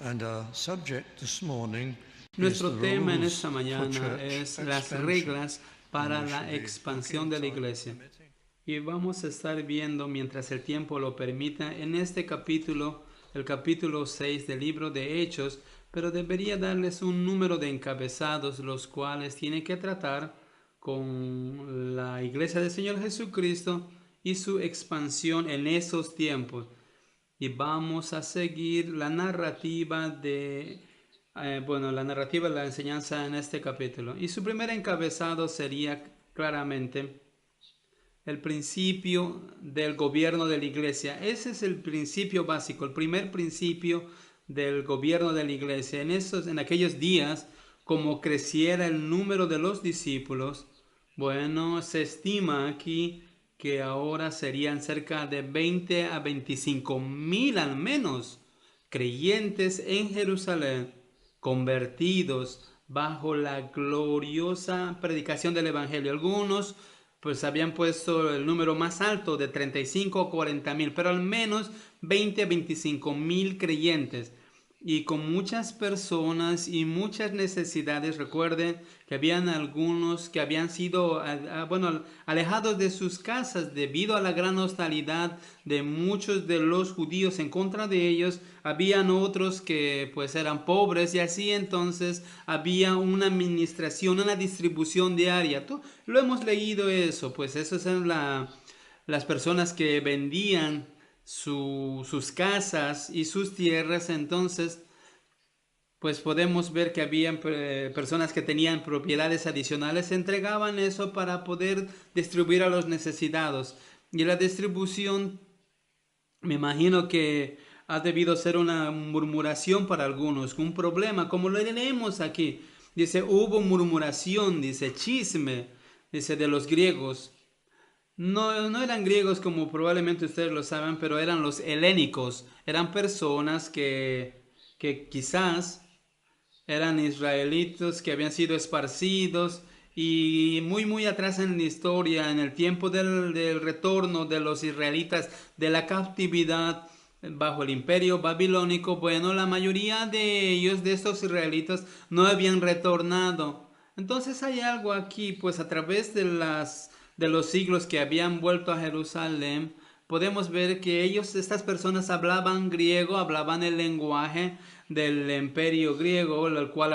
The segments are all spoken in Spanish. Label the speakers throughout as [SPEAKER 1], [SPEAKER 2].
[SPEAKER 1] And our subject this morning is
[SPEAKER 2] Nuestro
[SPEAKER 1] the
[SPEAKER 2] tema en
[SPEAKER 1] rules
[SPEAKER 2] esta
[SPEAKER 1] for
[SPEAKER 2] mañana
[SPEAKER 1] church
[SPEAKER 2] es las
[SPEAKER 1] expansion.
[SPEAKER 2] reglas para
[SPEAKER 1] And we
[SPEAKER 2] la
[SPEAKER 1] shall be
[SPEAKER 2] expansión
[SPEAKER 1] looking
[SPEAKER 2] de la
[SPEAKER 1] inside the
[SPEAKER 2] iglesia.
[SPEAKER 1] committee.
[SPEAKER 2] Y vamos a estar viendo, mientras el tiempo lo permita, en este capítulo, el capítulo 6 del libro de Hechos, pero debería darles un número de encabezados, los cuales tiene que tratar con la iglesia del Señor Jesucristo y su expansión en esos tiempos. Y vamos a seguir la narrativa de la narrativa de la enseñanza en este capítulo. Y su primer encabezado sería claramente el principio del gobierno de la iglesia. Ese es el principio básico, el primer principio del gobierno de la iglesia. En aquellos días, como creciera el número de los discípulos, bueno, se estima aquí que ahora serían cerca de 20 a 25 mil al menos creyentes en Jerusalén, convertidos bajo la gloriosa predicación del Evangelio. Algunos pues habían puesto el número más alto de 35 o 40 mil, pero al menos 20 a 25 mil creyentes. Y con muchas personas y muchas necesidades. Recuerden que habían algunos que habían sido alejados de sus casas debido a la gran hostilidad de muchos de los judíos en contra de ellos. Habían otros que pues eran pobres, y así entonces había una administración, una distribución diaria. Lo hemos leído eso, pues eso eran las personas que vendían sus casas y sus tierras. Entonces pues podemos ver que habían personas que tenían propiedades adicionales, entregaban eso para poder distribuir a los necesitados. Y la distribución, me imagino que ha debido ser una murmuración para algunos, un problema, como lo leemos aquí. Dice, hubo murmuración, dice, chisme, dice, de los griegos. No eran griegos como probablemente ustedes lo saben, pero eran los helénicos. Eran personas que quizás eran israelitos que habían sido esparcidos, y muy atrás en la historia, en el tiempo del retorno de los israelitas de la captividad bajo el imperio babilónico. Bueno, la mayoría de ellos, de estos israelitas, no habían retornado. Entonces hay algo aquí, pues a través de los siglos que habían vuelto a Jerusalén, podemos ver que estas personas hablaban griego, hablaban el lenguaje del imperio griego, el cual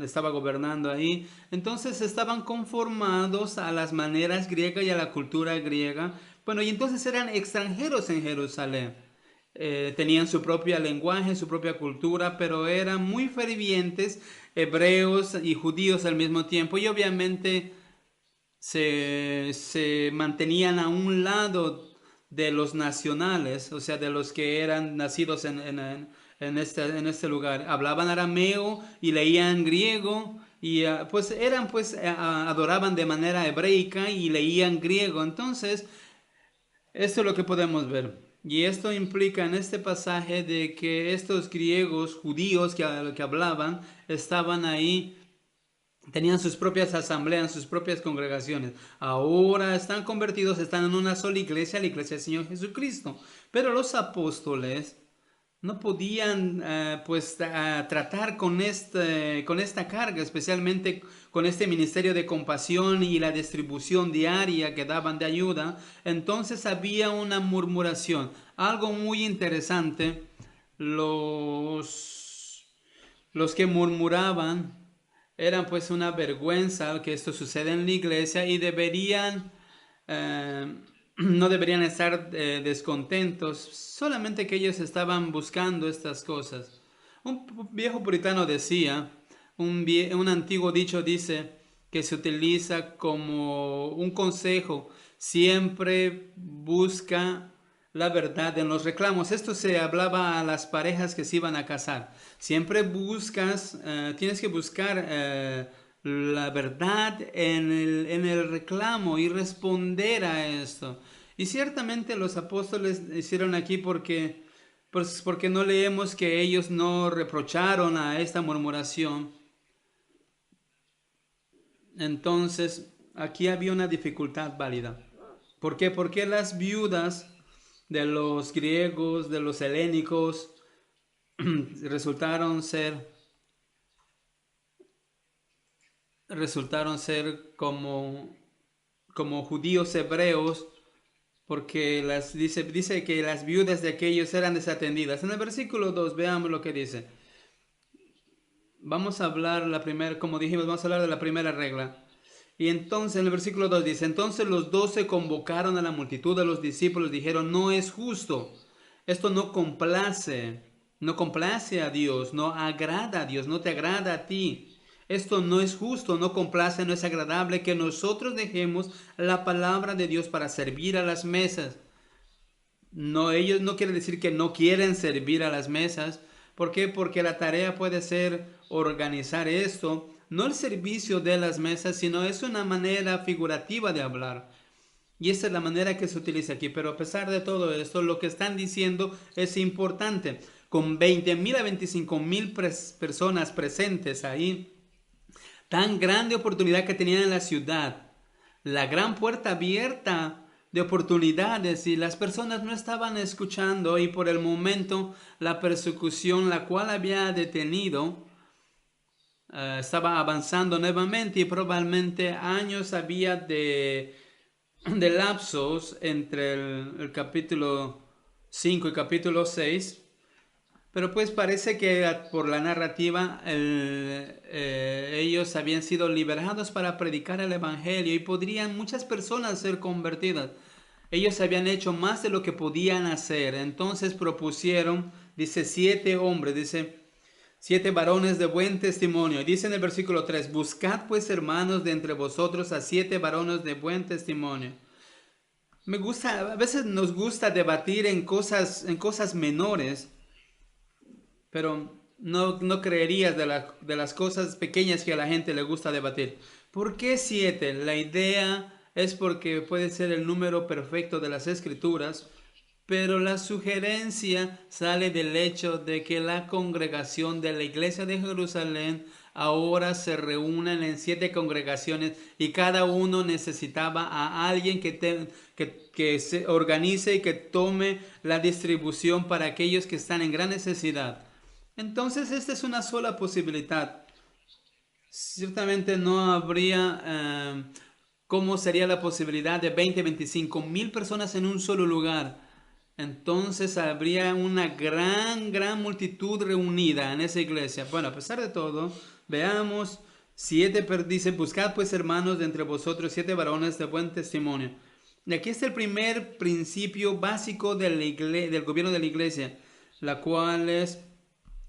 [SPEAKER 2] estaba gobernando ahí. Entonces estaban conformados a las maneras griegas y a la cultura griega. Bueno, y entonces eran extranjeros en Jerusalén. Tenían su propio lenguaje, su propia cultura, pero eran muy fervientes, hebreos y judíos al mismo tiempo, y obviamente se mantenían a un lado de los nacionales, o sea, de los que eran nacidos en este lugar. Hablaban arameo y leían griego, y adoraban de manera hebreica y leían griego. Entonces, esto es lo que podemos ver. Y esto implica en este pasaje de que estos griegos judíos que hablaban estaban ahí, tenían sus propias asambleas, sus propias congregaciones. Ahora están convertidos, están en una sola iglesia, la iglesia del Señor Jesucristo. Pero los apóstoles no podían tratar con esta carga, especialmente con este ministerio de compasión y la distribución diaria que daban de ayuda. Entonces había una murmuración. Algo muy interesante, los que murmuraban eran pues una vergüenza que esto suceda en la iglesia, y no deberían estar descontentos, solamente que ellos estaban buscando estas cosas. Un viejo puritano decía, un antiguo dicho dice, que se utiliza como un consejo: siempre busca la verdad en los reclamos. Esto se hablaba a las parejas que se iban a casar. Siempre tienes que buscar la verdad en el reclamo y responder a esto. Y ciertamente los apóstoles hicieron aquí porque no leemos que ellos no reprocharon a esta murmuración. Entonces, aquí había una dificultad válida. ¿Por qué? Porque las viudas de los griegos, de los helénicos, resultaron ser como judíos hebreos, porque dice que las viudas de aquellos eran desatendidas. En el versículo 2 veamos lo que dice. Vamos a hablar como dijimos, vamos a hablar de la primera regla. Y entonces en el versículo 2 dice, entonces los 12 convocaron a la multitud de los discípulos, dijeron, no es justo, esto no complace a Dios, no agrada a Dios, no te agrada a ti. Esto no es justo, no complace, no es agradable que nosotros dejemos la palabra de Dios para servir a las mesas. No, ellos no quieren decir que no quieren servir a las mesas. ¿Por qué? Porque la tarea puede ser organizar esto, no el servicio de las mesas, sino es una manera figurativa de hablar. Y esa es la manera que se utiliza aquí. Pero a pesar de todo esto, lo que están diciendo es importante. Con 20,000 a 25,000 personas presentes ahí, tan grande oportunidad que tenían en la ciudad, la gran puerta abierta de oportunidades, y las personas no estaban escuchando, y por el momento la persecución la cual había detenido estaba avanzando nuevamente, y probablemente años había de lapsos entre el capítulo 5 y capítulo 6. Pero pues parece que por la narrativa ellos habían sido liberados para predicar el evangelio, y podrían muchas personas ser convertidas. Ellos habían hecho más de lo que podían hacer. Entonces propusieron, dice, 7 hombres, dice, 7 varones de buen testimonio. Dice en el versículo 3, buscad pues, hermanos, de entre vosotros a 7 varones de buen testimonio. A veces nos gusta debatir en cosas menores, pero no creerías de las cosas pequeñas que a la gente le gusta debatir. ¿Por qué 7? La idea es porque puede ser el número perfecto de las escrituras, pero la sugerencia sale del hecho de que la congregación de la iglesia de Jerusalén ahora se reúnen en 7 congregaciones, y cada uno necesitaba a alguien que se organice y que tome la distribución para aquellos que están en gran necesidad. Entonces esta es una sola posibilidad. Ciertamente no habría cómo sería la posibilidad de 25,000 personas en un solo lugar. Entonces habría una gran multitud reunida en esa iglesia. Bueno, a pesar de todo, veamos, dice, buscad pues, hermanos, de entre vosotros 7 varones de buen testimonio. Y aquí está el primer principio básico del gobierno de la iglesia, la cual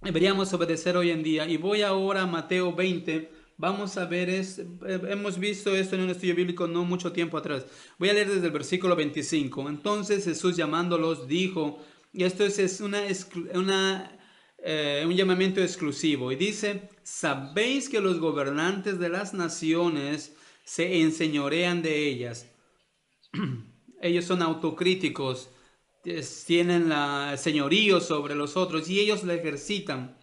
[SPEAKER 2] deberíamos obedecer hoy en día. Y voy ahora a Mateo 20. Vamos a ver, hemos visto esto en un estudio bíblico no mucho tiempo atrás. Voy a leer desde el versículo 25. Entonces Jesús, llamándolos, dijo, y esto es un llamamiento exclusivo, y dice, sabéis que los gobernantes de las naciones se enseñorean de ellas. Ellos son autocríticos, tienen señorío sobre los otros, y ellos la ejercitan.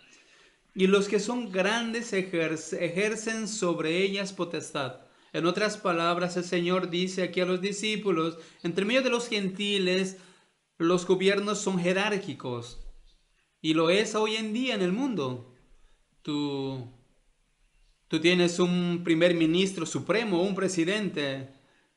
[SPEAKER 2] Y los que son grandes ejercen sobre ellas potestad. En otras palabras, el Señor dice aquí a los discípulos, entre medio de los gentiles, los gobiernos son jerárquicos. Y lo es hoy en día en el mundo. Tú tienes un primer ministro supremo, un presidente,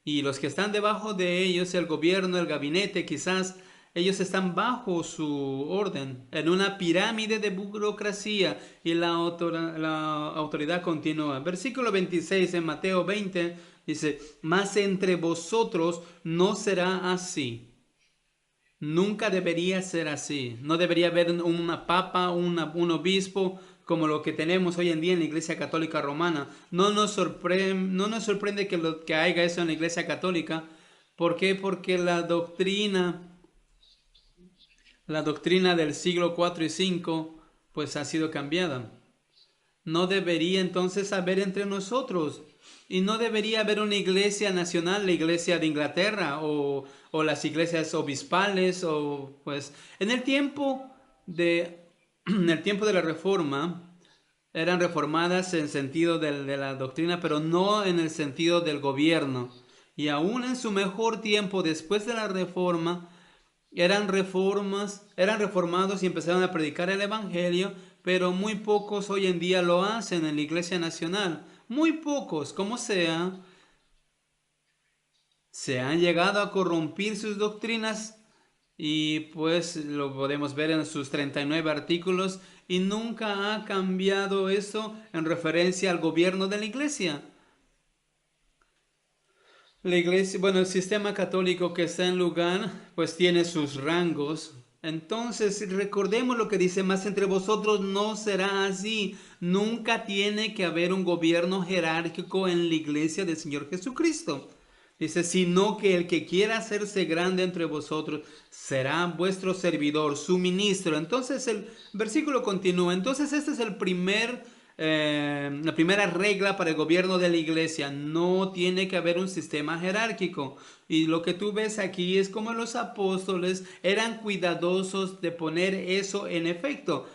[SPEAKER 2] y los que están debajo de ellos, el gobierno, el gabinete, quizás ellos están bajo su orden, en una pirámide de burocracia, y la autoridad continúa. Versículo 26 en Mateo 20 dice, mas entre vosotros no será así. Nunca debería ser así. No debería haber una papa, un obispo, como lo que tenemos hoy en día en la Iglesia Católica Romana. No nos sorprende que haya eso en la Iglesia Católica. ¿Por qué? Porque la doctrina del siglo 4 y 5 pues ha sido cambiada. No debería entonces haber entre nosotros, y no debería haber una iglesia nacional, la iglesia de Inglaterra, o las iglesias obispales, o pues en el tiempo de la Reforma eran reformadas en sentido de la doctrina, pero no en el sentido del gobierno. Y aún en su mejor tiempo, después de la Reforma, eran reformados y empezaron a predicar el evangelio, pero muy pocos hoy en día lo hacen en la Iglesia Nacional. Muy pocos, como sea, se han llegado a corrompir sus doctrinas y pues lo podemos ver en sus 39 artículos y nunca ha cambiado eso en referencia al gobierno de la Iglesia. La iglesia, bueno, el sistema católico que está en lugar, pues tiene sus rangos. Entonces, recordemos lo que dice, más entre vosotros no será así. Nunca tiene que haber un gobierno jerárquico en la iglesia del Señor Jesucristo. Dice, sino que el que quiera hacerse grande entre vosotros será vuestro servidor, su ministro. Entonces el versículo continúa. Entonces este es la primera regla para el gobierno de la iglesia. No tiene que haber un sistema jerárquico. Y lo que tú ves aquí es como los apóstoles eran cuidadosos de poner eso en efecto.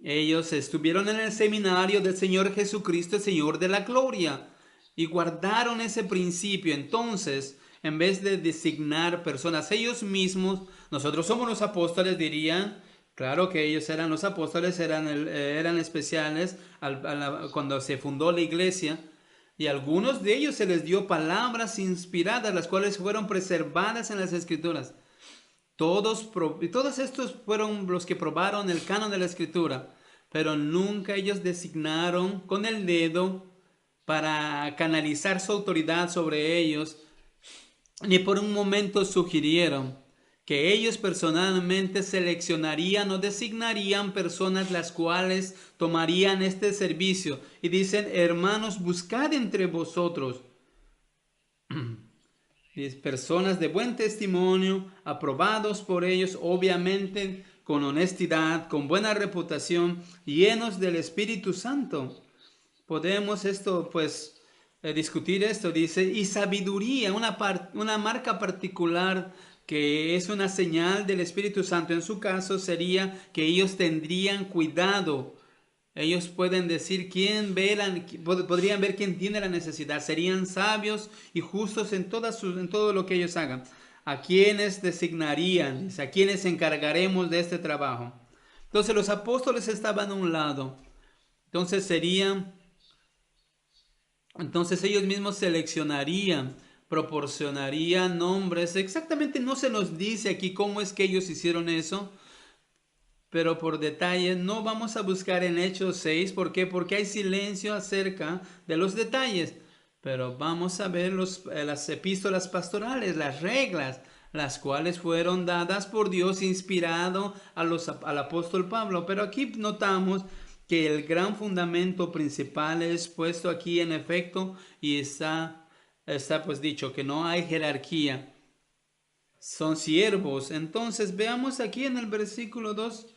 [SPEAKER 2] Ellos estuvieron en el seminario del Señor Jesucristo, el Señor de la gloria, y guardaron ese principio. Entonces, en vez de designar personas ellos mismos, nosotros somos los apóstoles, dirían. Claro que ellos eran los apóstoles, eran especiales cuando se fundó la iglesia. Y a algunos de ellos se les dio palabras inspiradas, las cuales fueron preservadas en las Escrituras. Todos estos fueron los que probaron el canon de la Escritura, pero nunca ellos designaron con el dedo para canalizar su autoridad sobre ellos, ni por un momento sugirieron que ellos personalmente seleccionarían o designarían personas las cuales tomarían este servicio. Y dicen, hermanos, buscad entre vosotros personas de buen testimonio, aprobados por ellos, obviamente con honestidad, con buena reputación, llenos del Espíritu Santo. Podemos discutir esto, dice, y sabiduría, una marca particular que es una señal del Espíritu Santo. En su caso sería que ellos tendrían cuidado. Ellos pueden decir podrían ver quién tiene la necesidad. Serían sabios y justos en todo lo que ellos hagan. ¿A quiénes designarían? ¿A quiénes encargaremos de este trabajo? Entonces los apóstoles estaban a un lado. Entonces ellos mismos seleccionarían, proporcionarían nombres. Exactamente no se nos dice aquí cómo es que ellos hicieron eso, pero por detalle no vamos a buscar en Hechos 6. ¿Por qué? Porque hay silencio acerca de los detalles. Pero vamos a ver las epístolas pastorales, las reglas, las cuales fueron dadas por Dios, inspirado al apóstol Pablo. Pero aquí notamos que el gran fundamento principal es puesto aquí en efecto y está pues dicho que no hay jerarquía. Son siervos. Entonces veamos aquí en el versículo 2.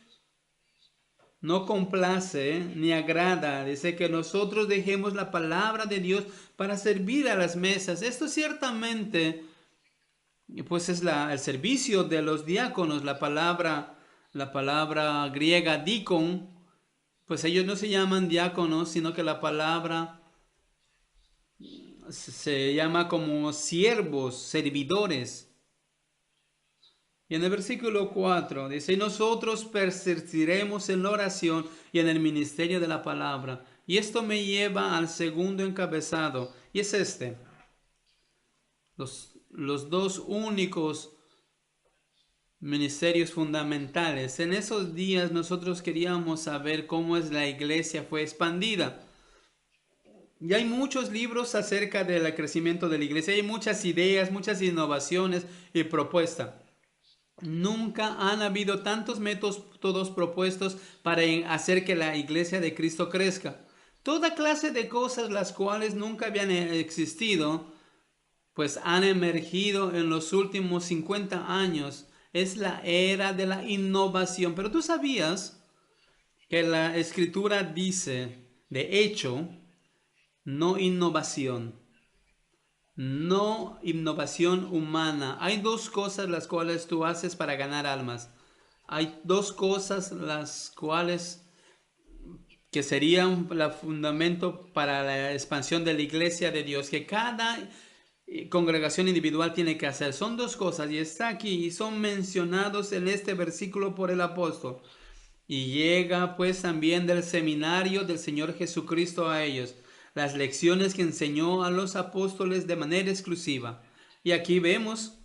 [SPEAKER 2] No complace ni agrada. Dice que nosotros dejemos la palabra de Dios para servir a las mesas. Esto ciertamente pues es el servicio de los diáconos. La palabra griega díkon, pues ellos no se llaman diáconos, sino que la palabra se llama como siervos, servidores. Y en el versículo 4 dice, y nosotros persistiremos en la oración y en el ministerio de la palabra. Y esto me lleva al segundo encabezado, y es este. Los dos únicos ministerios fundamentales. En esos días nosotros queríamos saber cómo es la iglesia fue expandida. Y hay muchos libros acerca del crecimiento de la iglesia, hay muchas ideas, muchas innovaciones y propuestas. Nunca han habido tantos métodos propuestos para hacer que la iglesia de Cristo crezca. Toda clase de cosas las cuales nunca habían existido, pues han emergido en los últimos 50 años. Es la era de la innovación. Pero tú sabías que la Escritura dice, de hecho, no innovación. No innovación humana. Hay dos cosas las cuales tú haces para ganar almas. Hay dos cosas las cuales que serían el fundamento para la expansión de la iglesia de Dios. Que cada congregación individual tiene que hacer. Son dos cosas y está aquí y son mencionados en este versículo por el apóstol. Y llega pues también del seminario del Señor Jesucristo a ellos, las lecciones que enseñó a los apóstoles de manera exclusiva. Y aquí venimos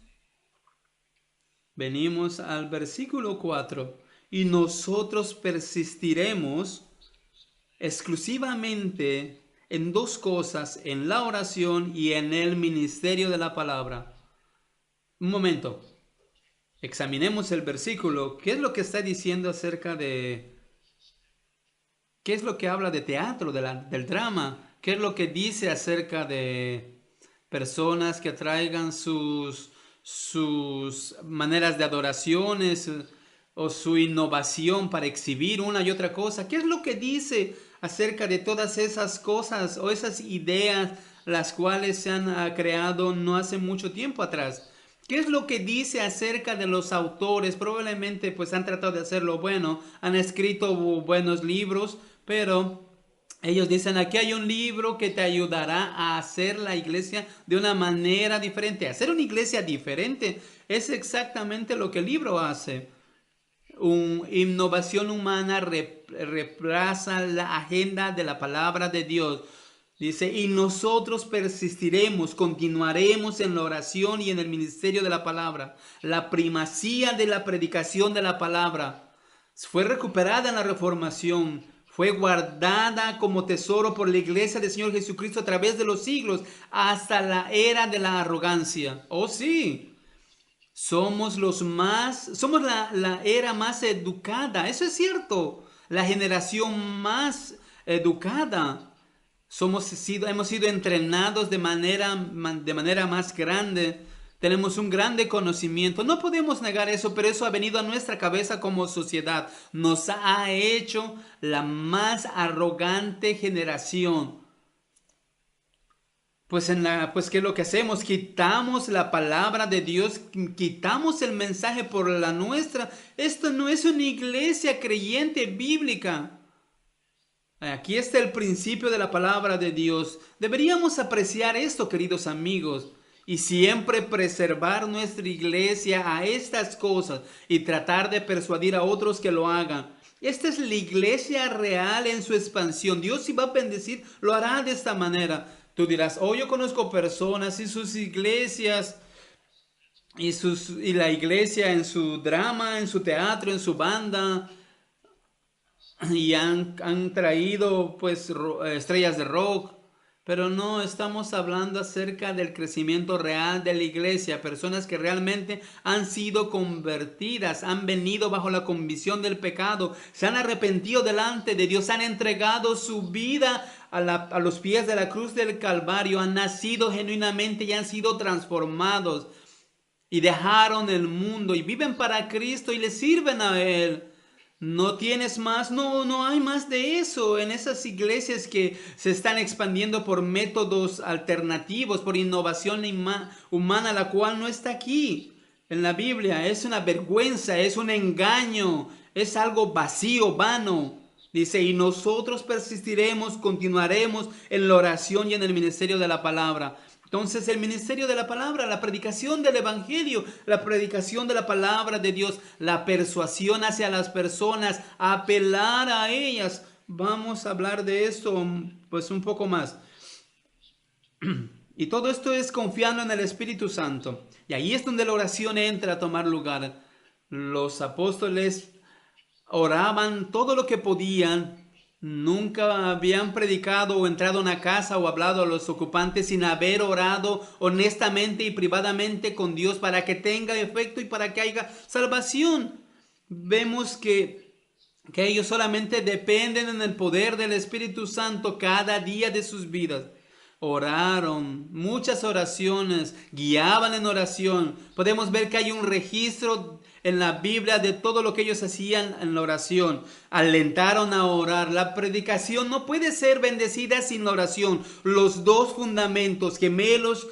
[SPEAKER 2] al versículo 4, y nosotros persistiremos exclusivamente en dos cosas, en la oración y en el ministerio de la palabra. Un momento, examinemos el versículo. ¿Qué es lo que está diciendo acerca de... ¿Qué es lo que habla de teatro, del drama? ¿Qué es lo que dice acerca de personas que traigan sus maneras de adoraciones o su innovación para exhibir una y otra cosa? ¿Qué es lo que dice acerca de todas esas cosas o esas ideas las cuales se han creado no hace mucho tiempo atrás? ¿Qué es lo que dice acerca de los autores? Probablemente pues han tratado de hacerlo bueno, han escrito buenos libros, pero ellos dicen, aquí hay un libro que te ayudará a hacer la iglesia de una manera diferente. Hacer una iglesia diferente es exactamente lo que el libro hace. Innovación humana reemplaza la agenda de la palabra de Dios. Dice, y nosotros persistiremos, continuaremos en la oración y en el ministerio de la palabra. La primacía de la predicación de la palabra fue recuperada en la Reformación. Fue guardada como tesoro por la iglesia del Señor Jesucristo a través de los siglos hasta la era de la arrogancia. Oh sí, somos la era más educada. Eso es cierto, la generación más educada. Hemos sido entrenados de manera más grande. Tenemos un grande conocimiento. No podemos negar eso, pero eso ha venido a nuestra cabeza como sociedad. Nos ha hecho la más arrogante generación. Pues ¿qué es lo que hacemos? Quitamos la palabra de Dios, quitamos el mensaje por la nuestra. Esto no es una iglesia creyente bíblica. Aquí está el principio de la palabra de Dios. Deberíamos apreciar esto, queridos amigos, y siempre preservar nuestra iglesia a estas cosas y tratar de persuadir a otros que lo hagan. Esta es la iglesia real en su expansión. Dios, si va a bendecir, lo hará de esta manera. Tú dirás, yo conozco personas y sus iglesias y la iglesia en su drama, en su teatro, en su banda, y han traído pues estrellas de rock, pero no estamos hablando acerca del crecimiento real de la iglesia, personas que realmente han sido convertidas, han venido bajo la convicción del pecado, se han arrepentido delante de Dios, han entregado su vida a los pies de la cruz del Calvario, han nacido genuinamente y han sido transformados y dejaron el mundo y viven para Cristo y le sirven a Él. No tienes más, no hay más de eso en esas iglesias que se están expandiendo por métodos alternativos, por innovación humana, la cual no está aquí en la Biblia. Es una vergüenza, es un engaño, es algo vacío, vano. Dice, y nosotros persistiremos, continuaremos en la oración y en el ministerio de la palabra. Entonces el ministerio de la palabra, la predicación del evangelio, la predicación de la palabra de Dios, la persuasión hacia las personas, apelar a ellas. Vamos a hablar de esto pues un poco más. Y todo esto es confiando en el Espíritu Santo. Y ahí es donde la oración entra a tomar lugar. Los apóstoles oraban todo lo que podían. Nunca habían predicado o entrado a una casa o hablado a los ocupantes sin haber orado honestamente y privadamente con Dios para que tenga efecto y para que haya salvación. Vemos que ellos solamente dependen en el poder del Espíritu Santo cada día de sus vidas. Oraron, muchas oraciones, guiaban en oración. Podemos ver que hay un registro en la Biblia de todo lo que ellos hacían en la oración. Alentaron a orar. La predicación no puede ser bendecida sin la oración. Los dos fundamentos gemelos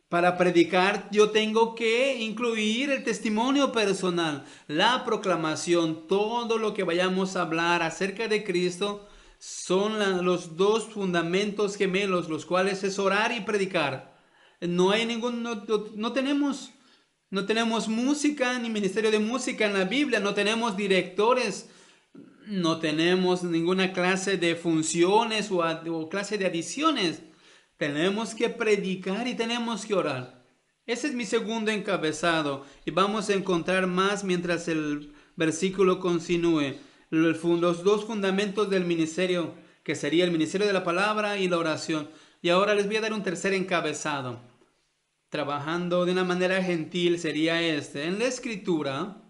[SPEAKER 2] para predicar, yo tengo que incluir el testimonio personal, la proclamación, todo lo que vayamos a hablar acerca de Cristo. Son los dos fundamentos gemelos, los cuales es orar y predicar. No hay no tenemos música ni ministerio de música en la Biblia, no tenemos directores, no tenemos ninguna clase de funciones o clase de adiciones. Tenemos que predicar y tenemos que orar. Ese es mi segundo encabezado y vamos a encontrar más mientras el versículo continúe. Los dos fundamentos del ministerio, que sería el ministerio de la palabra y la oración. Y ahora les voy a dar un tercer encabezado. Trabajando de una manera gentil sería este. En la escritura,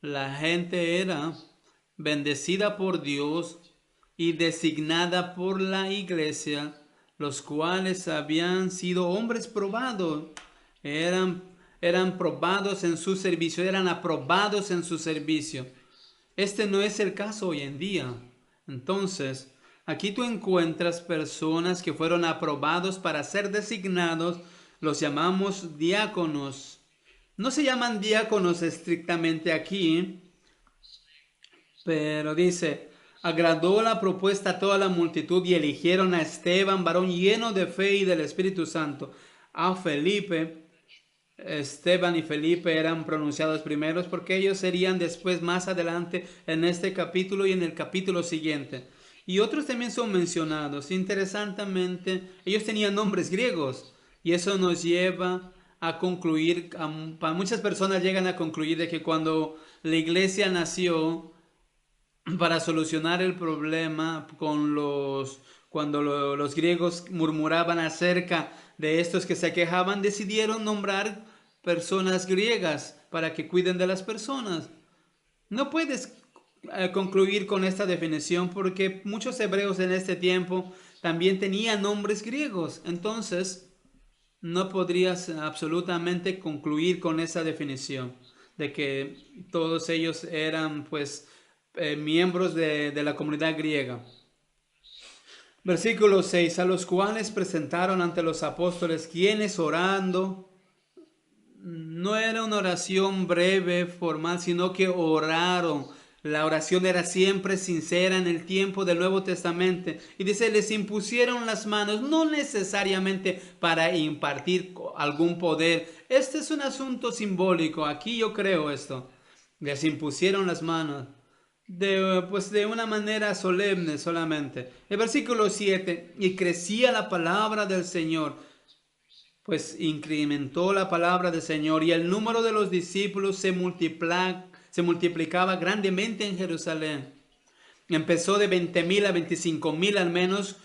[SPEAKER 2] la gente era bendecida por Dios y designada por la iglesia, los cuales habían sido hombres probados, eran probados en su servicio, eran aprobados en su servicio. Este no es el caso hoy en día. Entonces, aquí tú encuentras personas que fueron aprobados para ser designados, los llamamos diáconos. No se llaman diáconos estrictamente aquí, pero dice, agradó la propuesta a toda la multitud y eligieron a Esteban, varón lleno de fe y del Espíritu Santo, a Felipe. Esteban y Felipe eran pronunciados primeros porque ellos serían después más adelante en este capítulo y en el capítulo siguiente. Y otros también son mencionados. Interesantemente, ellos tenían nombres griegos y eso nos lleva a concluir, para muchas personas llegan a concluir de que cuando la iglesia nació, para solucionar el problema cuando los griegos murmuraban acerca de estos que se quejaban, decidieron nombrar personas griegas para que cuiden de las personas. No puedes concluir con esta definición porque muchos hebreos en este tiempo también tenían nombres griegos. Entonces, no podrías absolutamente concluir con esa definición de que todos ellos eran miembros de la comunidad griega. Versículo 6, a los cuales presentaron ante los apóstoles, quienes orando, no era una oración breve, formal, sino que oraron. La oración era siempre sincera en el tiempo del Nuevo Testamento. Y dice, les impusieron las manos, no necesariamente para impartir algún poder. Este es un asunto simbólico. Aquí yo creo esto. Les impusieron las manos. De una manera solemne solamente. El versículo 7, y crecía la palabra del Señor, pues incrementó la palabra del Señor y el número de los discípulos se multiplicaba grandemente en Jerusalén. Empezó de 20,000 a 25,000 al menos,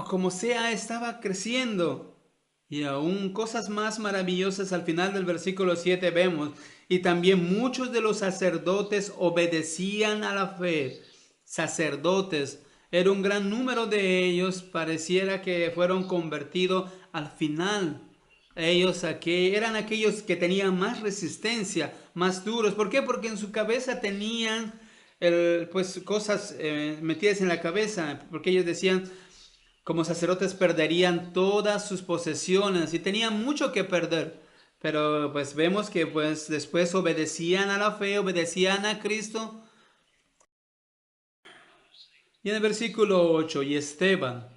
[SPEAKER 2] como sea, estaba creciendo. Y aún cosas más maravillosas al final del versículo 7 vemos. Y también muchos de los sacerdotes obedecían a la fe. Sacerdotes. Era un gran número de ellos. Pareciera que fueron convertidos al final. Ellos eran aquellos que tenían más resistencia, más duros. ¿Por qué? Porque en su cabeza tenían cosas metidas en la cabeza. Porque ellos decían, como sacerdotes perderían todas sus posesiones y tenían mucho que perder. Pero vemos que después obedecían a la fe, obedecían a Cristo. Y en el versículo 8, y Esteban,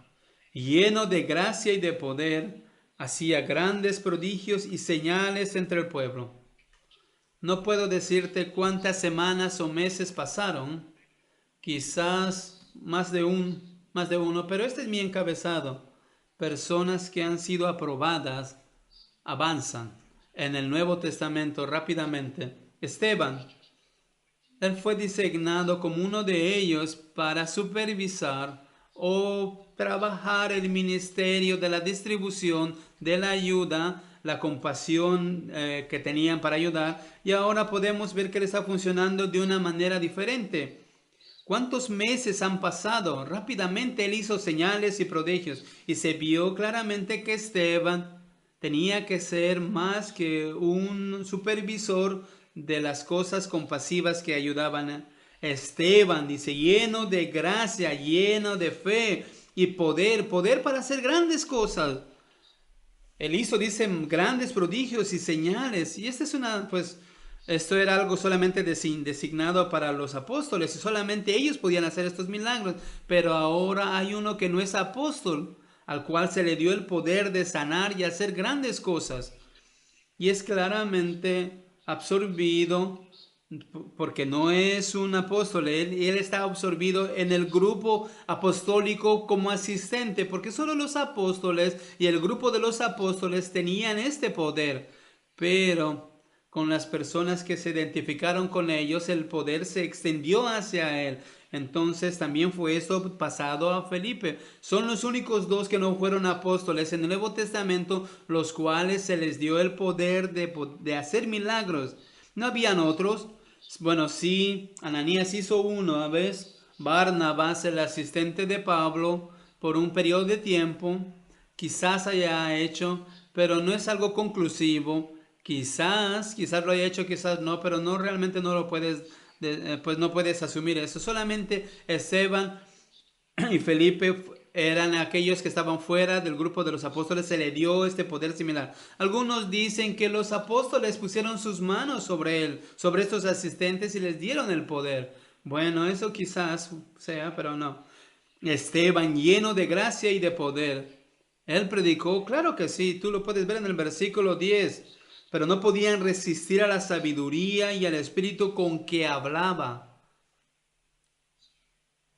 [SPEAKER 2] lleno de gracia y de poder, hacía grandes prodigios y señales entre el pueblo. No puedo decirte cuántas semanas o meses pasaron, quizás más de uno, pero este es mi encabezado. Personas que han sido aprobadas avanzan en el Nuevo Testamento rápidamente. Esteban, él fue designado como uno de ellos para supervisar o trabajar el ministerio de la distribución de la ayuda, la compasión que tenían para ayudar, y ahora podemos ver que él está funcionando de una manera diferente. ¿Cuántos meses han pasado? Rápidamente él hizo señales y prodigios y se vio claramente que Esteban tenía que ser más que un supervisor de las cosas compasivas que ayudaban a Esteban. Dice, lleno de gracia, lleno de fe y poder para hacer grandes cosas. Él hizo, dice, grandes prodigios y señales. Y esto era algo solamente designado para los apóstoles y solamente ellos podían hacer estos milagros. Pero ahora hay uno que no es apóstol. al cual se le dio el poder de sanar y hacer grandes cosas. Y es claramente absorbido, porque no es un apóstol, él está absorbido en el grupo apostólico como asistente, porque solo los apóstoles y el grupo de los apóstoles tenían este poder, pero con las personas que se identificaron con ellos, el poder se extendió hacia él. Entonces también fue eso pasado a Felipe. Son los únicos dos que no fueron apóstoles en el Nuevo Testamento, los cuales se les dio el poder de hacer milagros. No habían otros. Bueno, sí, Ananías hizo uno, ¿ves? Barnabas, el asistente de Pablo, por un periodo de tiempo, quizás haya hecho, pero no es algo conclusivo. Quizás lo haya hecho, quizás no, pero no realmente no lo puedes, pues no puedes asumir eso. Solamente Esteban y Felipe eran aquellos que estaban fuera del grupo de los apóstoles, se le dio este poder similar. Algunos dicen que los apóstoles pusieron sus manos sobre él, sobre estos asistentes y les dieron el poder. Bueno, eso quizás sea, pero no. Esteban, lleno de gracia y de poder. Él predicó, claro que sí, tú lo puedes ver en el versículo 10. Pero no podían resistir a la sabiduría y al espíritu con que hablaba.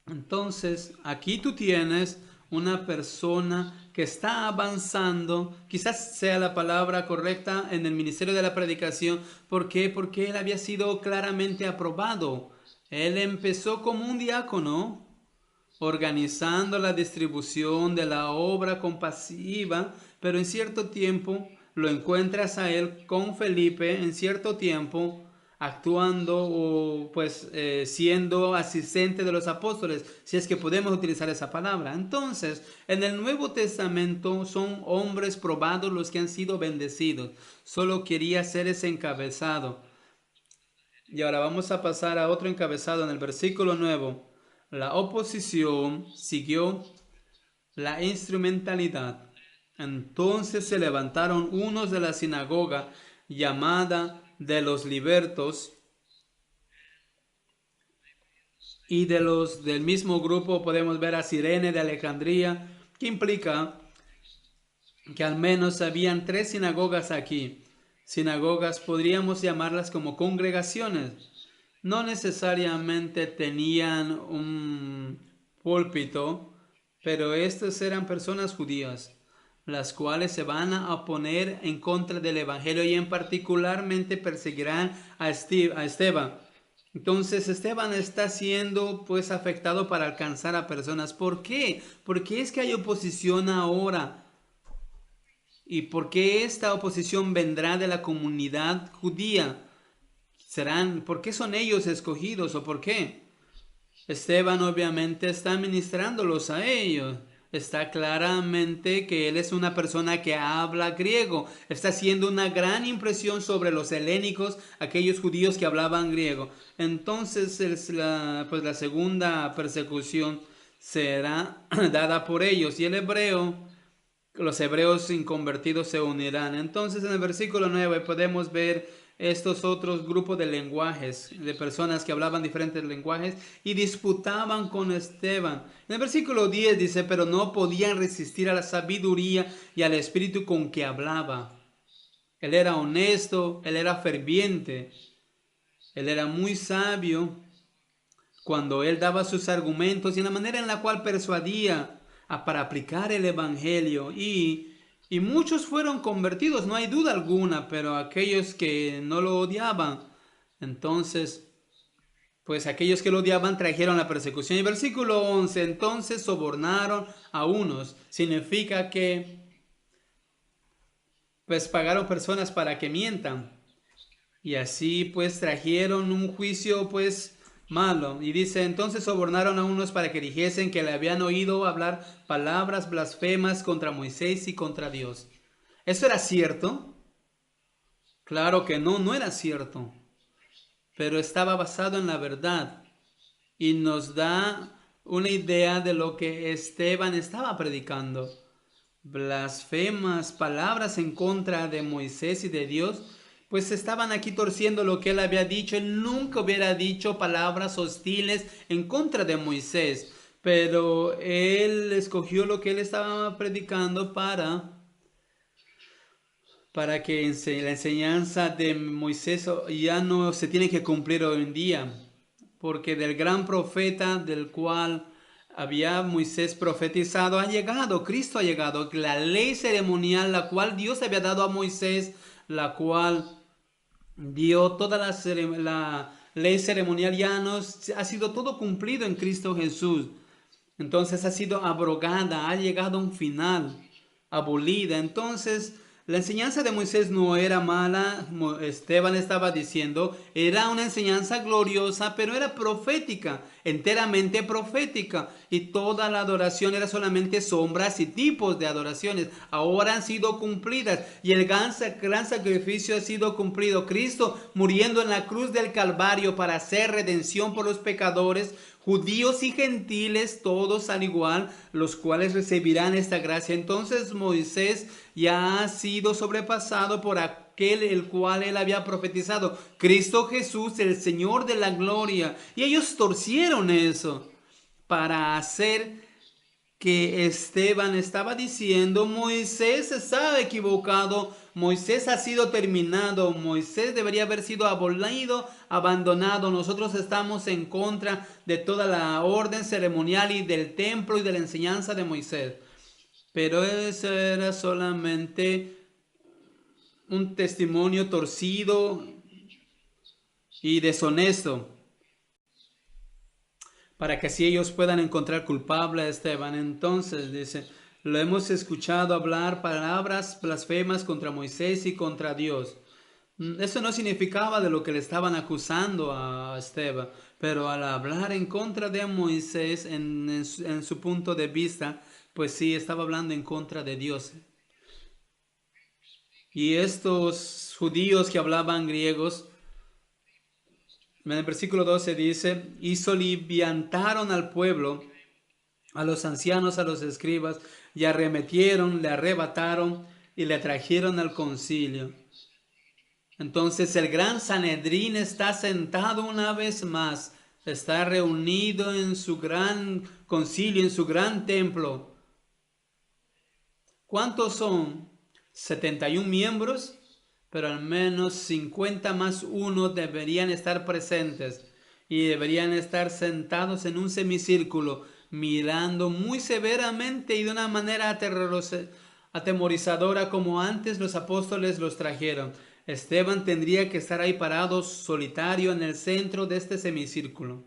[SPEAKER 2] Entonces, aquí tú tienes una persona que está avanzando, quizás sea la palabra correcta, en el ministerio de la predicación. ¿Por qué? Porque él había sido claramente aprobado. Él empezó como un diácono, organizando la distribución de la obra compasiva, pero en cierto tiempo lo encuentras a él con Felipe, en cierto tiempo actuando o pues siendo asistente de los apóstoles, si es que podemos utilizar esa palabra. Entonces, en el Nuevo Testamento son hombres probados los que han sido bendecidos. Solo quería ser ese encabezado. Y ahora vamos a pasar a otro encabezado en el versículo 9. La oposición siguió la instrumentalidad. Entonces se levantaron unos de la sinagoga llamada de los libertos y del mismo grupo podemos ver a Cirene de Alejandría, que implica que al menos habían 3 sinagogas aquí. Sinagogas podríamos llamarlas como congregaciones. No necesariamente tenían un púlpito, pero estas eran personas judías, las cuales se van a oponer en contra del evangelio y en particularmente perseguirán a Esteban. Entonces Esteban está siendo pues afectado para alcanzar a personas. ¿Por qué? Porque es que hay oposición ahora. ¿Y por qué esta oposición vendrá de la comunidad judía? ¿Por qué son ellos escogidos o por qué? Esteban obviamente está ministrándolos a ellos. Está claramente que él es una persona que habla griego. Está haciendo una gran impresión sobre los helénicos, aquellos judíos que hablaban griego. Entonces la segunda persecución será dada por ellos. Y los hebreos inconvertidos se unirán. Entonces en el versículo 9 podemos ver estos otros grupos de lenguajes, de personas que hablaban diferentes lenguajes y disputaban con Esteban. En el versículo 10 dice, pero no podían resistir a la sabiduría y al espíritu con que hablaba. Él era honesto, él era ferviente, él era muy sabio cuando él daba sus argumentos y en la manera en la cual persuadía para aplicar el evangelio y muchos fueron convertidos, no hay duda alguna, pero aquellos que no lo odiaban, entonces, pues aquellos que lo odiaban trajeron la persecución. Y versículo 11, entonces sobornaron a unos, significa que pues pagaron personas para que mientan. Y así pues trajeron un juicio pues malo. Y dice, entonces sobornaron a unos para que dijesen que le habían oído hablar palabras blasfemas contra Moisés y contra Dios. ¿Eso era cierto? Claro que no era cierto. Pero estaba basado en la verdad. Y nos da una idea de lo que Esteban estaba predicando. Blasfemas, palabras en contra de Moisés y de Dios, pues estaban aquí torciendo lo que él había dicho. Él nunca hubiera dicho palabras hostiles en contra de Moisés, pero él escogió lo que él estaba predicando para que la enseñanza de Moisés ya no se tiene que cumplir hoy en día, porque del gran profeta del cual había Moisés profetizado ha llegado, Cristo ha llegado, la ley ceremonial la cual Dios había dado a Moisés, la cual dio toda la ley ceremonial ya nos ha sido todo cumplido en Cristo Jesús. Entonces ha sido abrogada, ha llegado a un final, abolida. Entonces la enseñanza de Moisés no era mala, Esteban estaba diciendo, era una enseñanza gloriosa, pero era profética, enteramente profética. Y toda la adoración era solamente sombras y tipos de adoraciones. Ahora han sido cumplidas y el gran sacrificio ha sido cumplido. Cristo muriendo en la cruz del Calvario para hacer redención por los pecadores, judíos y gentiles, todos al igual, los cuales recibirán esta gracia. Entonces Moisés ya ha sido sobrepasado por aquel el cual él había profetizado, Cristo Jesús, el Señor de la gloria. Y ellos torcieron eso para hacer que Esteban estaba diciendo, Moisés estaba equivocado, Moisés ha sido terminado, Moisés debería haber sido abolido, abandonado, nosotros estamos en contra de toda la orden ceremonial y del templo y de la enseñanza de Moisés. Pero eso era solamente un testimonio torcido y deshonesto, para que así ellos puedan encontrar culpable a Esteban. Entonces dice, lo hemos escuchado hablar palabras blasfemas contra Moisés y contra Dios. Eso no significaba de lo que le estaban acusando a Esteban, pero al hablar en contra de Moisés en su punto de vista, pues sí, estaba hablando en contra de Dios. Y estos judíos que hablaban griegos, en el versículo 12 dice, y soliviantaron al pueblo, a los ancianos, a los escribas, y arremetieron, le arrebataron y le trajeron al concilio. Entonces el gran Sanedrín está sentado una vez más, está reunido en su gran concilio, en su gran templo. ¿Cuántos son? 71 miembros, pero al menos 50 más uno deberían estar presentes y deberían estar sentados en un semicírculo, mirando muy severamente y de una manera atemorizadora como antes los apóstoles los trajeron. Esteban tendría que estar ahí parado solitario en el centro de este semicírculo.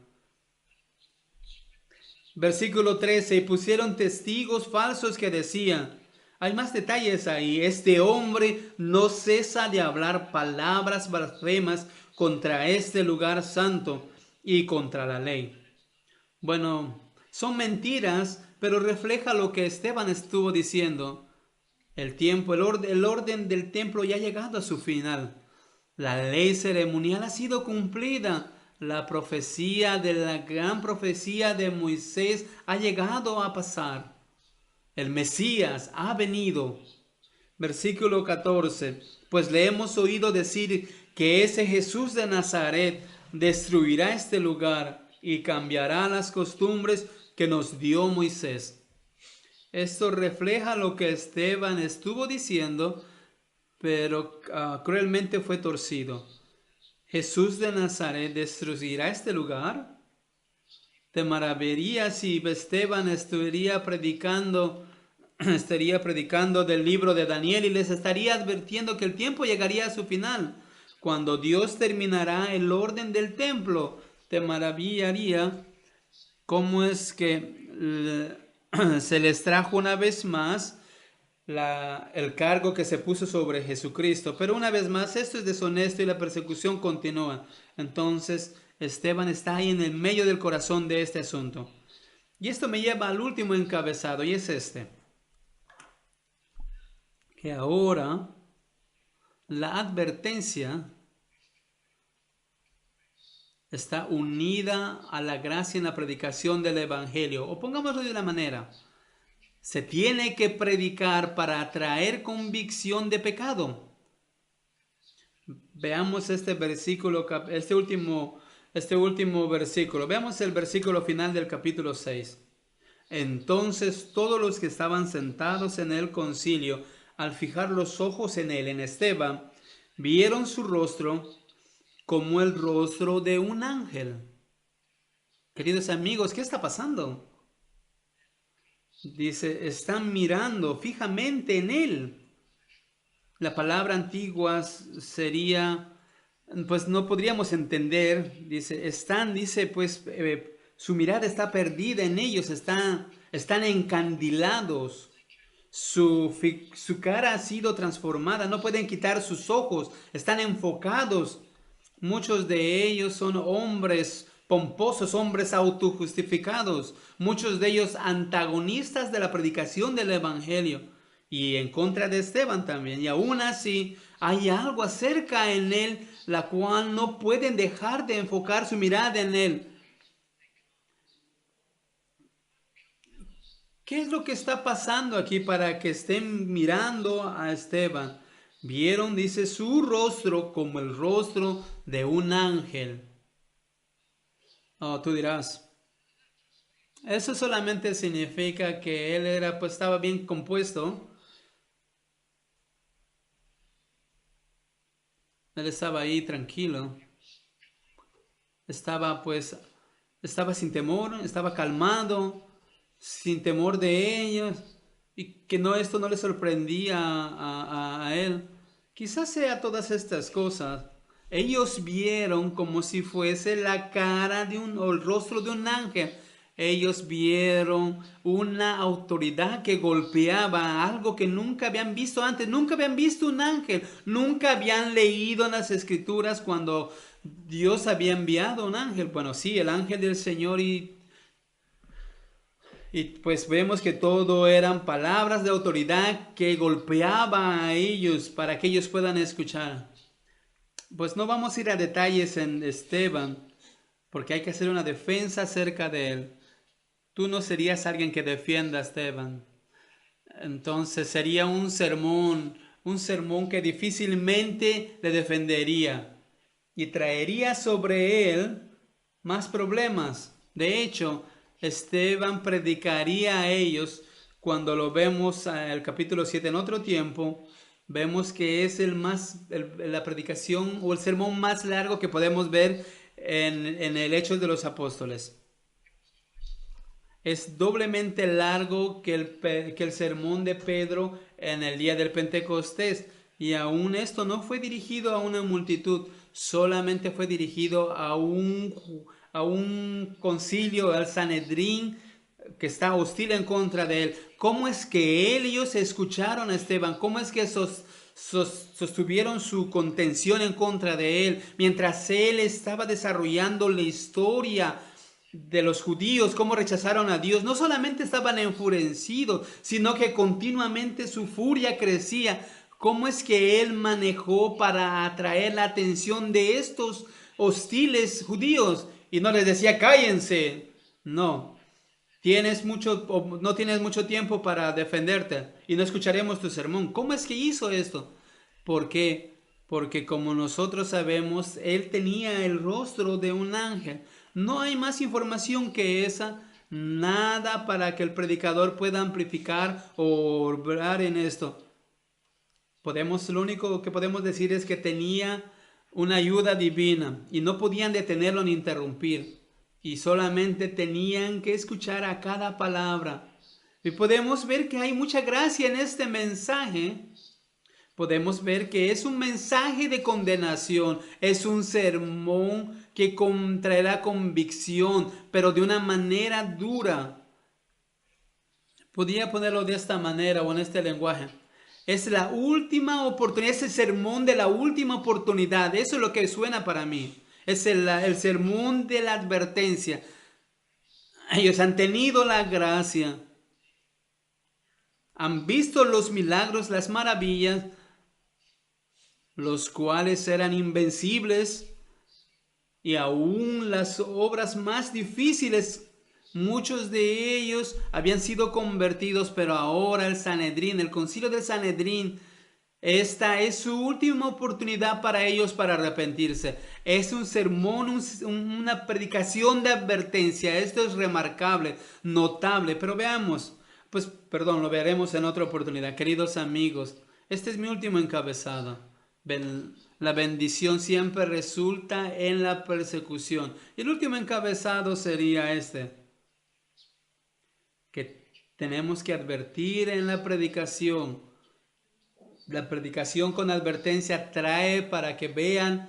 [SPEAKER 2] Versículo 13, y pusieron testigos falsos que decían, hay más detalles ahí, este hombre no cesa de hablar palabras blasfemas contra este lugar santo y contra la ley. Bueno, son mentiras, pero refleja lo que Esteban estuvo diciendo. El orden del templo ya ha llegado a su final. La ley ceremonial ha sido cumplida. La profecía de la gran profecía de Moisés ha llegado a pasar. El Mesías ha venido. Versículo 14. Pues le hemos oído decir que ese Jesús de Nazaret destruirá este lugar y cambiará las costumbres que nos dio Moisés. Esto refleja lo que Esteban estuvo diciendo, pero cruelmente fue torcido. Jesús de Nazaret destruirá este lugar. Te maravillarías si Esteban estaría predicando del libro de Daniel y les estaría advirtiendo que el tiempo llegaría a su final, cuando Dios terminará el orden del templo. Te maravillaría cómo es que se les trajo una vez más el cargo que se puso sobre Jesucristo. Pero una vez más, esto es deshonesto y la persecución continúa. Entonces, Esteban está ahí en el medio del corazón de este asunto. Y esto me lleva al último encabezado, y es este. Que ahora la advertencia está unida a la gracia en la predicación del Evangelio. O pongámoslo de una manera. Se tiene que predicar para traer convicción de pecado. Veamos este versículo, este último versículo. Veamos el versículo final del capítulo 6. Entonces todos los que estaban sentados en el concilio, al fijar los ojos en él, en Esteban, vieron su rostro como el rostro de un ángel. Queridos amigos, ¿qué está pasando? Dice, están mirando fijamente en él. La palabra antigua sería, pues no podríamos entender. Dice, pues su mirada está perdida en ellos, están encandilados. Su cara ha sido transformada, no pueden quitar sus ojos, están enfocados. Muchos de ellos son hombres pomposos, hombres autojustificados, muchos de ellos antagonistas de la predicación del Evangelio y en contra de Esteban también. Y aún así hay algo acerca en él, la cual no pueden dejar de enfocar su mirada en él. ¿Qué es lo que está pasando aquí para que estén mirando a Esteban? Vieron, dice, su rostro como el rostro de un ángel. Oh, tú dirás, eso solamente significa que él estaba bien compuesto. Él estaba ahí tranquilo. Estaba sin temor, estaba calmado, sin temor de ellos. Y que esto no le sorprendía a él. Quizás sea todas estas cosas. Ellos vieron como si fuese la cara o el rostro de un ángel. Ellos vieron una autoridad que golpeaba algo que nunca habían visto antes. Nunca habían visto un ángel. Nunca habían leído en las escrituras cuando Dios había enviado un ángel. Bueno, sí, el ángel del Señor y pues vemos que todo eran palabras de autoridad que golpeaban a ellos para que ellos puedan escuchar. Pues no vamos a ir a detalles en Esteban, porque hay que hacer una defensa acerca de él. Tú no serías alguien que defienda a Esteban. Entonces sería un sermón que difícilmente le defendería y traería sobre él más problemas. De hecho, Esteban predicaría a ellos, cuando lo vemos en el capítulo 7 en otro tiempo, vemos que es la predicación o el sermón más largo que podemos ver en el Hechos de los Apóstoles. Es doblemente largo que el sermón de Pedro en el día del Pentecostés. Y aún esto no fue dirigido a una multitud, solamente fue dirigido a un concilio, al Sanedrín, que está hostil en contra de él. ¿Cómo es que ellos escucharon a Esteban? ¿Cómo es que sostuvieron su contención en contra de él mientras él estaba desarrollando la historia de los judíos, cómo rechazaron a Dios? No solamente estaban enfurecidos, sino que continuamente su furia crecía. ¿Cómo es que él manejó para atraer la atención de estos hostiles judíos? Y no les decía, cállense. No, no tienes mucho tiempo para defenderte y no escucharemos tu sermón. ¿Cómo es que hizo esto? ¿Por qué? Porque como nosotros sabemos, él tenía el rostro de un ángel. No hay más información que esa, nada para que el predicador pueda amplificar o obrar en esto. Lo único que podemos decir es que tenía una ayuda divina y no podían detenerlo ni interrumpir, y solamente tenían que escuchar a cada palabra. Y podemos ver que hay mucha gracia en este mensaje. Podemos ver que es un mensaje de condenación, es un sermón que traerá convicción, pero de una manera dura. Podría ponerlo de esta manera o en este lenguaje. Es la última oportunidad, es el sermón de la última oportunidad. Eso es lo que suena para mí. Es el sermón de la advertencia. Ellos han tenido la gracia, han visto los milagros, las maravillas, los cuales eran invencibles, y aún las obras más difíciles. Muchos de ellos habían sido convertidos, pero ahora el Sanedrín, el concilio del Sanedrín, Esta es su última oportunidad para ellos para arrepentirse. Es un sermón, una predicación de advertencia. Esto es remarcable, notable. Pero veamos, pues perdón, lo veremos en otra oportunidad. Queridos amigos, este es mi último encabezado. La bendición siempre resulta en la persecución. Y el último encabezado sería este, que tenemos que advertir en la predicación. La predicación con advertencia trae para que vean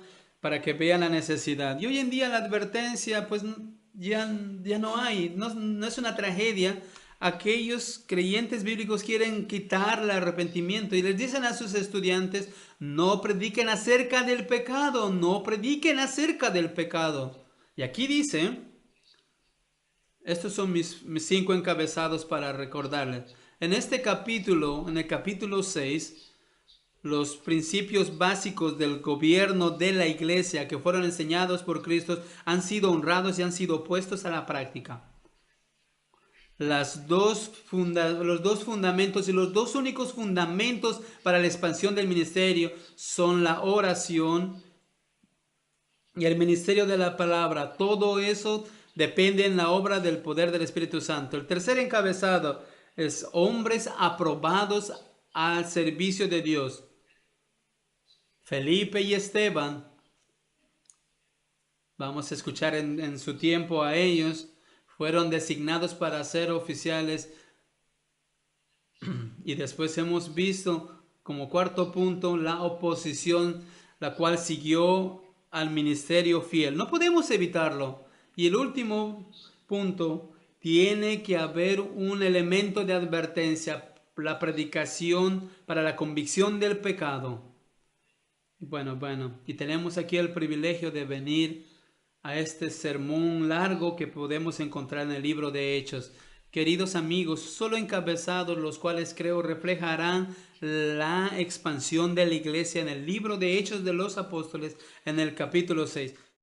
[SPEAKER 2] la necesidad. Y hoy en día la advertencia pues ya no hay, no es una tragedia. Aquellos creyentes bíblicos quieren quitar el arrepentimiento y les dicen a sus estudiantes, no prediquen acerca del pecado, no prediquen acerca del pecado. Y aquí dice, estos son mis 5 encabezados para recordarles. En este capítulo, en el capítulo 6, los principios básicos del gobierno de la iglesia que fueron enseñados por Cristo han sido honrados y han sido puestos a la práctica. Los dos fundamentos y los dos únicos fundamentos para la expansión del ministerio son la oración y el ministerio de la palabra. Todo eso depende en la obra del poder del Espíritu Santo. El tercer encabezado es hombres aprobados al servicio de Dios. Felipe y Esteban, vamos a escuchar en su tiempo a ellos, fueron designados para ser oficiales y después hemos visto como cuarto punto la oposición, la cual siguió al ministerio fiel. No podemos evitarlo. Y el último punto, tiene que haber un elemento de advertencia, la predicación para la convicción del pecado. Bueno, y tenemos aquí el privilegio de venir a este sermón largo que podemos encontrar en el libro de Hechos. Queridos amigos, solo encabezados los cuales creo reflejarán la expansión de la iglesia en el libro de Hechos de los Apóstoles en el capítulo 6.